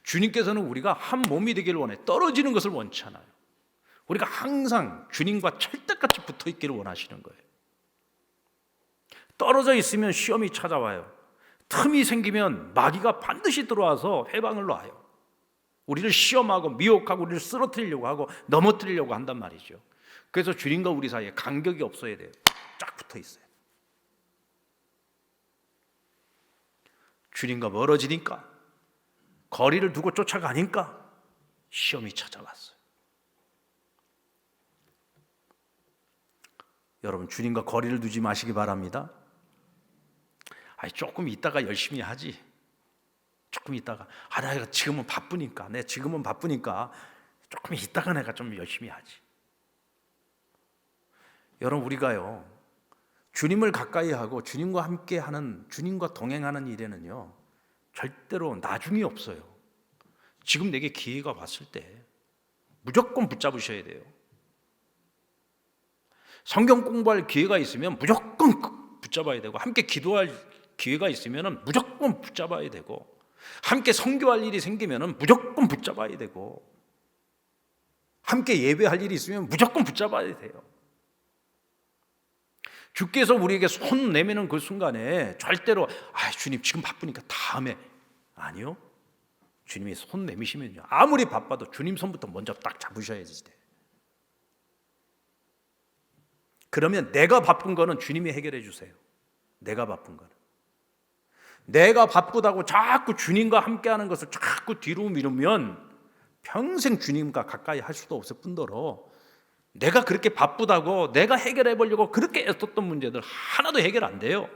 주님께서는 우리가 한 몸이 되기를 원해. 떨어지는 것을 원치 않아요. 우리가 항상 주님과 찰떡같이 붙어 있기를 원하시는 거예요. 떨어져 있으면 시험이 찾아와요. 틈이 생기면 마귀가 반드시 들어와서 해방을 놔요. 우리를 시험하고 미혹하고 우리를 쓰러뜨리려고 하고 넘어뜨리려고 한단 말이죠. 그래서 주님과 우리 사이에 간격이 없어야 돼요. 쫙 붙어 있어요. 주님과 멀어지니까, 거리를 두고 쫓아가니까 시험이 찾아왔어요. 여러분, 주님과 거리를 두지 마시기 바랍니다. 조금 있다가 열심히 하지. 조금 있다가 내가 지금은 바쁘니까 조금 있다가 내가 좀 열심히 하지. 여러분, 우리가요 주님을 가까이 하고 주님과 함께 하는, 주님과 동행하는 일에는요 절대로 나중이 없어요. 지금 내게 기회가 왔을 때 무조건 붙잡으셔야 돼요. 성경 공부할 기회가 있으면 무조건 붙잡아야 되고, 함께 기도할 기회가 있으면 무조건 붙잡아야 되고, 함께 선교할 일이 생기면 무조건 붙잡아야 되고, 함께 예배할 일이 있으면 무조건 붙잡아야 돼요. 주께서 우리에게 손 내미는 그 순간에 절대로 주님 지금 바쁘니까 다음에, 아니요. 주님이 손 내미시면요, 아무리 바빠도 주님 손부터 먼저 딱 잡으셔야지 돼. 그러면 내가 바쁜 거는 주님이 해결해 주세요. 내가 바쁜 거는. 내가 바쁘다고 자꾸 주님과 함께하는 것을 자꾸 뒤로 미루면 평생 주님과 가까이 할 수도 없을 뿐더러, 내가 그렇게 바쁘다고 내가 해결해 보려고 그렇게 애썼던 문제들 하나도 해결 안 돼요.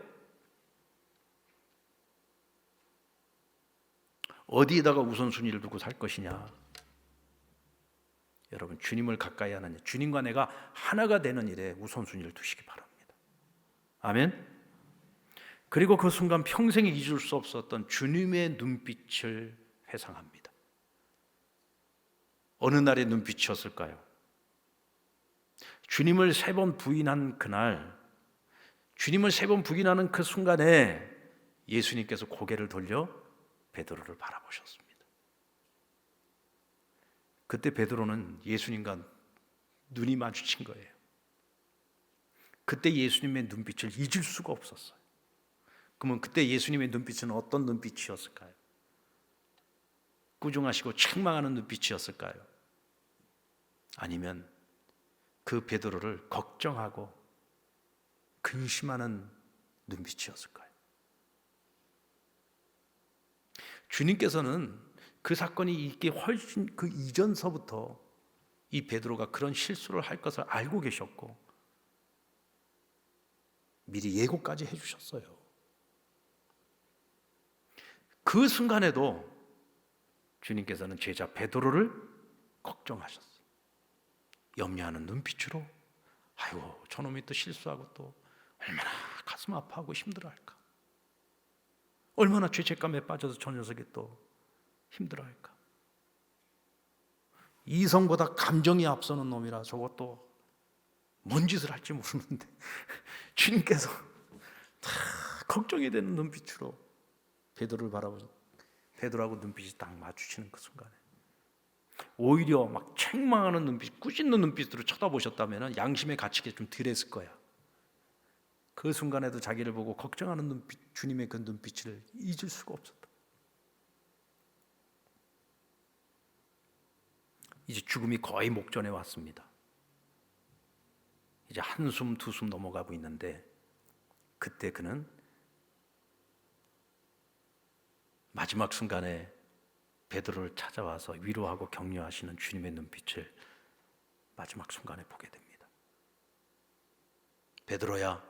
어디에다가 우선순위를 두고 살 것이냐? 여러분, 주님을 가까이 하는 일, 주님과 내가 하나가 되는 일에 우선순위를 두시기 바랍니다. 아멘. 그리고 그 순간 평생 잊을 수 없었던 주님의 눈빛을 회상합니다. 어느 날의 눈빛이었을까요? 주님을 3번 부인한 그날, 주님을 3번 부인하는 그 순간에 예수님께서 고개를 돌려 베드로를 바라보셨습니다. 그때 베드로는 예수님과 눈이 마주친 거예요. 그때 예수님의 눈빛을 잊을 수가 없었어요. 그러면 그때 예수님의 눈빛은 어떤 눈빛이었을까요? 꾸중하시고 책망하는 눈빛이었을까요? 아니면 그 베드로를 걱정하고 근심하는 눈빛이었을까요? 주님께서는 그 사건이 있기 훨씬 그 이전서부터 이 베드로가 그런 실수를 할 것을 알고 계셨고 미리 예고까지 해주셨어요. 그 순간에도 주님께서는 제자 베드로를 걱정하셨어요. 염려하는 눈빛으로, 아이고 저놈이 또 실수하고 또 얼마나 가슴 아파하고 힘들어할까, 얼마나 죄책감에 빠져서 저 녀석이 또 힘들어할까, 이성보다 감정이 앞서는 놈이라 저것도 뭔 짓을 할지 모르는데 주님께서 다 걱정이 되는 눈빛으로 베드로를 바라보고 베드로하고 눈빛이 딱 마주치는 그 순간에 오히려 막 책망하는 눈빛, 꾸짖는 눈빛으로 쳐다보셨다면 양심의 가치가 좀 덜했을 거야. 그 순간에도 자기를 보고 걱정하는 눈빛, 주님의 그 눈빛을 잊을 수가 없었다. 이제 죽음이 거의 목전에 왔습니다. 이제 한숨 두숨 넘어가고 있는데 그때 그는 마지막 순간에 베드로를 찾아와서 위로하고 격려하시는 주님의 눈빛을 마지막 순간에 보게 됩니다. 베드로야,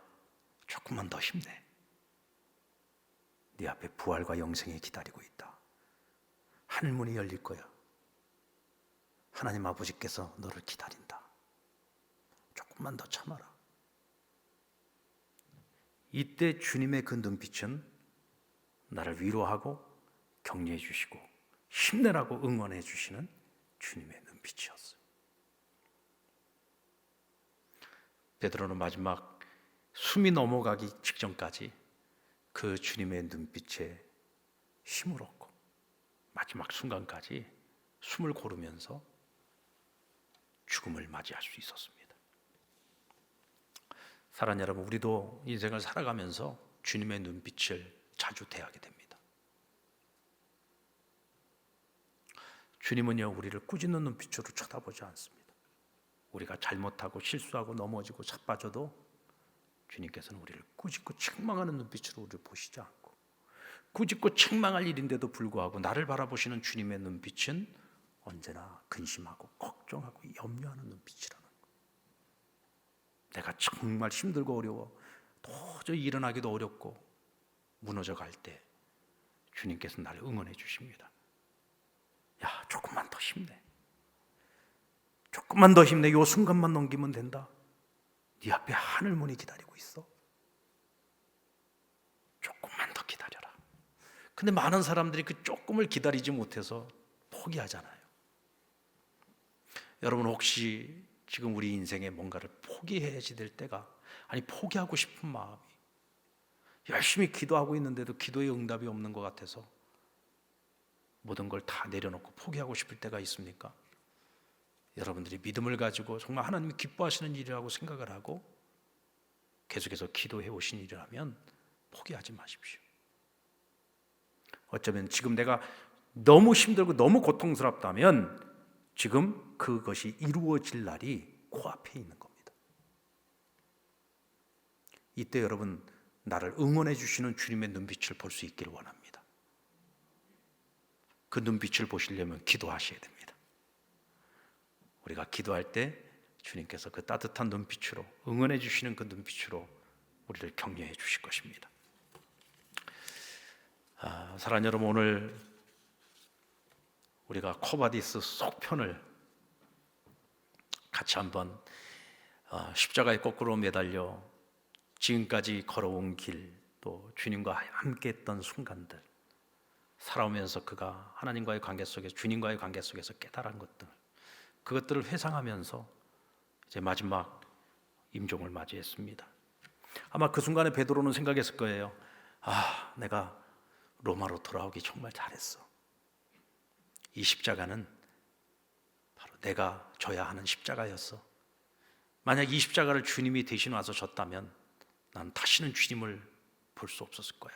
조금만 더 힘내. 네 앞에 부활과 영생이 기다리고 있다. 하늘문이 열릴 거야. 하나님 아버지께서 너를 기다린다. 조금만 더 참아라. 이때 주님의 그 눈빛은 나를 위로하고 격려해 주시고 힘내라고 응원해 주시는 주님의 눈빛이었어요. 베드로는 마지막 숨이 넘어가기 직전까지 그 주님의 눈빛에 힘을 얻고 마지막 순간까지 숨을 고르면서 죽음을 맞이할 수 있었습니다. 사랑하는 여러분, 우리도 인생을 살아가면서 주님의 눈빛을 자주 대하게 됩니다. 주님은요, 우리를 꾸짖는 눈빛으로 쳐다보지 않습니다. 우리가 잘못하고 실수하고 넘어지고 자빠져도 주님께서는 우리를 꾸짖고 책망하는 눈빛으로 우리를 보시지 않고, 꾸짖고 책망할 일인데도 불구하고 나를 바라보시는 주님의 눈빛은 언제나 근심하고 걱정하고 염려하는 눈빛이라는 것. 내가 정말 힘들고 어려워 도저히 일어나기도 어렵고 무너져 갈 때 주님께서 나를 응원해 주십니다. 야, 조금만 더 힘내. 조금만 더 힘내. 요 순간만 넘기면 된다. 네 앞에 하늘문이 기다리고 있어. 조금만 더 기다려라. 근데 많은 사람들이 그 조금을 기다리지 못해서 포기하잖아요. 여러분, 혹시 지금 우리 인생에 뭔가를 포기해야지 될 때가, 아니 포기하고 싶은 마음이, 열심히 기도하고 있는데도 기도의 응답이 없는 것 같아서 모든 걸 다 내려놓고 포기하고 싶을 때가 있습니까? 여러분들이 믿음을 가지고 정말 하나님이 기뻐하시는 일이라고 생각을 하고 계속해서 기도해 오신 일이라면 포기하지 마십시오. 어쩌면 지금 내가 너무 힘들고 너무 고통스럽다면 지금 그것이 이루어질 날이 코앞에 있는 겁니다. 이때 여러분, 나를 응원해 주시는 주님의 눈빛을 볼 수 있기를 원합니다. 그 눈빛을 보시려면 기도하셔야 됩니다. 우리가 기도할 때 주님께서 그 따뜻한 눈빛으로, 응원해 주시는 그 눈빛으로 우리를 격려해 주실 것입니다. 사랑하는 여러분, 오늘 우리가 코바디스 속편을 같이 한번 십자가에 거꾸로 매달려 지금까지 걸어온 길, 또 주님과 함께 했던 순간들, 살아오면서 그가 하나님과의 관계 속에서, 주님과의 관계 속에서 깨달은 것들, 그것들을 회상하면서 이제 마지막 임종을 맞이했습니다. 아마 그 순간에 베드로는 생각했을 거예요. 내가 로마로 돌아오기 정말 잘했어. 이 십자가는 바로 내가 져야 하는 십자가였어. 만약 이 십자가를 주님이 대신 와서 졌다면 난 다시는 주님을 볼 수 없었을 거야.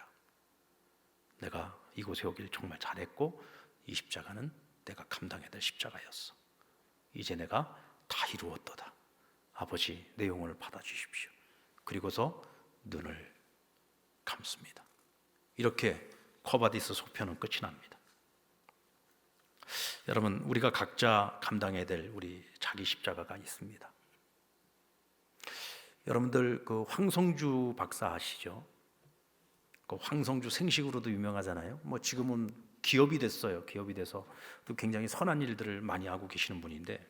내가 이곳에 오길 정말 잘했고 이 십자가는 내가 감당해야 될 십자가였어. 이제 내가 다 이루었도다. 아버지, 내 영혼을 받아주십시오. 그리고서 눈을 감습니다. 이렇게 코바디스 속편은 끝이 납니다. 여러분, 우리가 각자 감당해야 될 우리 자기 십자가가 있습니다. 여러분들 그 황성주 박사 아시죠? 그 황성주 생식으로도 유명하잖아요. 뭐 지금은 기업이 됐어요. 기업이 돼서 또 굉장히 선한 일들을 많이 하고 계시는 분인데,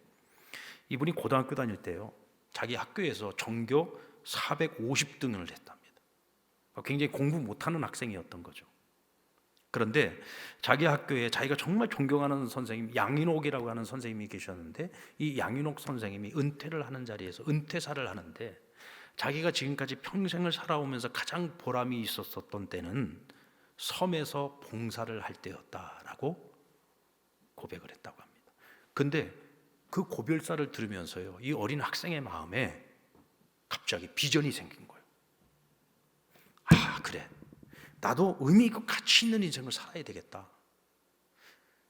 이분이 고등학교 다닐 때요, 자기 학교에서 전교 450등을 했답니다. 굉장히 공부 못하는 학생이었던 거죠. 그런데 자기 학교에 자기가 정말 존경하는 선생님, 양인옥이라고 하는 선생님이 계셨는데, 이 양인옥 선생님이 은퇴를 하는 자리에서 은퇴사를 하는데, 자기가 지금까지 평생을 살아오면서 가장 보람이 있었던 때는 섬에서 봉사를 할 때였다라고 고백을 했다고 합니다. 근데 그 고별사를 들으면서요, 이 어린 학생의 마음에 갑자기 비전이 생긴 거예요. 그래, 나도 의미 있고 가치 있는 인생을 살아야 되겠다.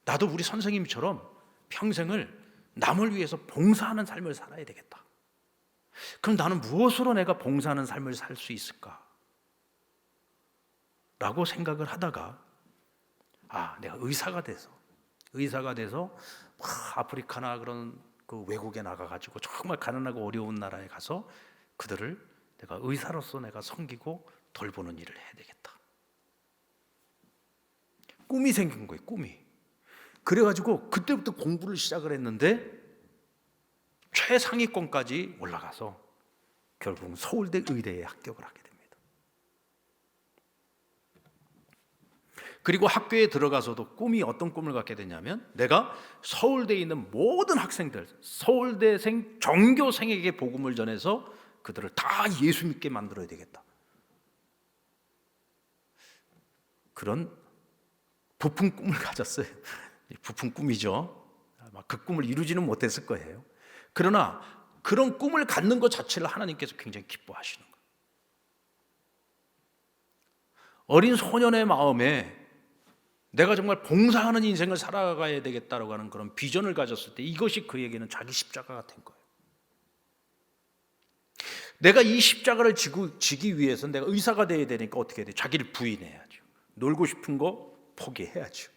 나도 우리 선생님처럼 평생을 남을 위해서 봉사하는 삶을 살아야 되겠다. 그럼 나는 무엇으로 내가 봉사하는 삶을 살 수 있을까? 라고 생각을 하다가 내가 의사가 돼서 아프리카나 그런 그 외국에 나가가지고 정말 가난하고 어려운 나라에 가서 그들을 내가 의사로서 내가 섬기고 돌보는 일을 해야 되겠다. 꿈이 생긴 거예요, 꿈이. 그래가지고 그때부터 공부를 시작을 했는데 최상위권까지 올라가서 결국 서울대 의대에 합격을 하게 됩니다. 그리고 학교에 들어가서도 꿈이 어떤 꿈을 갖게 되냐면, 내가 서울대에 있는 모든 학생들, 서울대생, 전교생에게 복음을 전해서 그들을 다 예수 믿게 만들어야 되겠다. 그런 부푼 꿈을 가졌어요. 부푼 꿈이죠. 아마 그 꿈을 이루지는 못했을 거예요. 그러나 그런 꿈을 갖는 것 자체를 하나님께서 굉장히 기뻐하시는 거예요. 어린 소년의 마음에 내가 정말 봉사하는 인생을 살아가야 되겠다라고 하는 그런 비전을 가졌을 때, 이것이 그에게는 자기 십자가가 된 거예요. 내가 이 십자가를 지기 위해서 내가 의사가 돼야 되니까 어떻게 해야 돼요? 자기를 부인해야죠. 놀고 싶은 거 포기해야죠.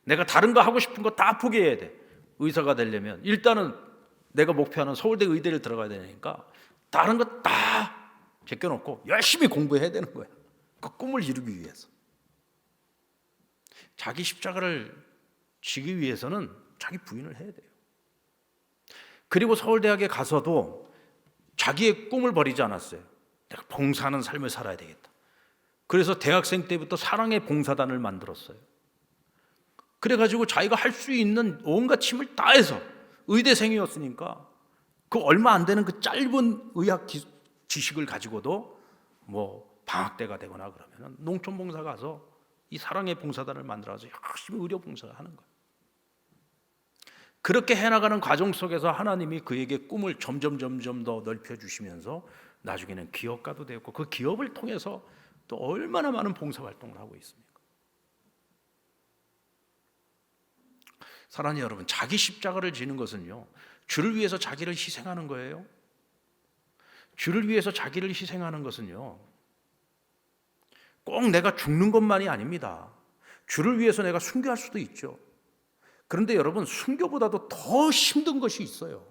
내가 다른 거 하고 싶은 거 다 포기해야 돼. 의사가 되려면 일단은 내가 목표하는 서울대 의대를 들어가야 되니까 다른 거 다 제껴놓고 열심히 공부해야 되는 거야. 그 꿈을 이루기 위해서. 자기 십자가를 지기 위해서는 자기 부인을 해야 돼요. 그리고 서울대학에 가서도 자기의 꿈을 버리지 않았어요. 내가 봉사하는 삶을 살아야 되겠다. 그래서 대학생 때부터 사랑의 봉사단을 만들었어요. 그래가지고 자기가 할 수 있는 온갖 힘을 다해서, 의대생이었으니까 그 얼마 안 되는 그 짧은 의학 지식을 가지고도 뭐 방학 때가 되거나 그러면 농촌 봉사 가서 이 사랑의 봉사단을 만들어서 열심히 의료 봉사를 하는 거예요. 그렇게 해나가는 과정 속에서 하나님이 그에게 꿈을 점점 더 넓혀주시면서 나중에는 기업가도 되었고, 그 기업을 통해서 또 얼마나 많은 봉사활동을 하고 있습니까? 사랑하는 여러분, 자기 십자가를 지는 것은요, 주를 위해서 자기를 희생하는 거예요. 주를 위해서 자기를 희생하는 것은요, 꼭 내가 죽는 것만이 아닙니다. 주를 위해서 내가 순교할 수도 있죠. 그런데 여러분, 순교보다도 더 힘든 것이 있어요.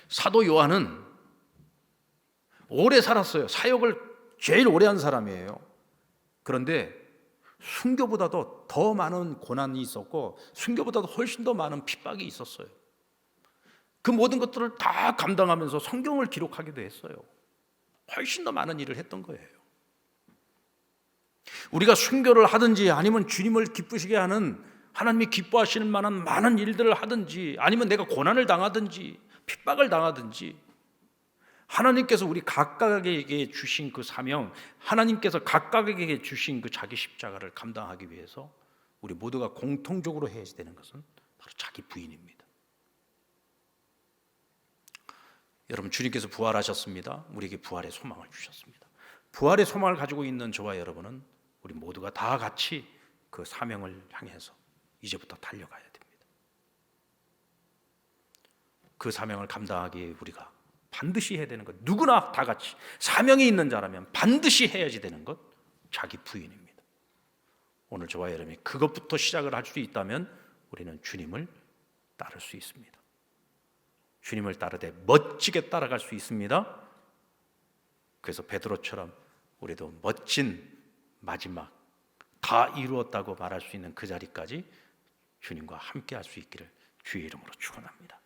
사도 요한은 오래 살았어요. 사역을 제일 오래 한 사람이에요. 그런데 순교보다도 더 많은 고난이 있었고, 순교보다도 훨씬 더 많은 핍박이 있었어요. 그 모든 것들을 다 감당하면서 성경을 기록하기도 했어요. 훨씬 더 많은 일을 했던 거예요. 우리가 순교를 하든지, 아니면 주님을 기쁘시게 하는, 하나님이 기뻐하시는 만한 많은 일들을 하든지, 아니면 내가 고난을 당하든지 핍박을 당하든지, 하나님께서 우리 각각에게 주신 그 사명, 하나님께서 각각에게 주신 그 자기 십자가를 감당하기 위해서 우리 모두가 공통적으로 해야 되는 것은 바로 자기 부인입니다. 여러분, 주님께서 부활하셨습니다. 우리에게 부활의 소망을 주셨습니다. 부활의 소망을 가지고 있는 저와 여러분은 우리 모두가 다 같이 그 사명을 향해서 이제부터 달려가야 됩니다. 그 사명을 감당하기 위해 우리가 반드시 해야 되는 것, 누구나 다 같이 사명이 있는 자라면 반드시 해야지 되는 것, 자기 부인입니다. 오늘 저와 여러분이 그것부터 시작을 할 수 있다면 우리는 주님을 따를 수 있습니다. 주님을 따르되 멋지게 따라갈 수 있습니다. 그래서 베드로처럼 우리도 멋진 마지막, 다 이루었다고 말할 수 있는 그 자리까지 주님과 함께 할 수 있기를 주의 이름으로 축원합니다.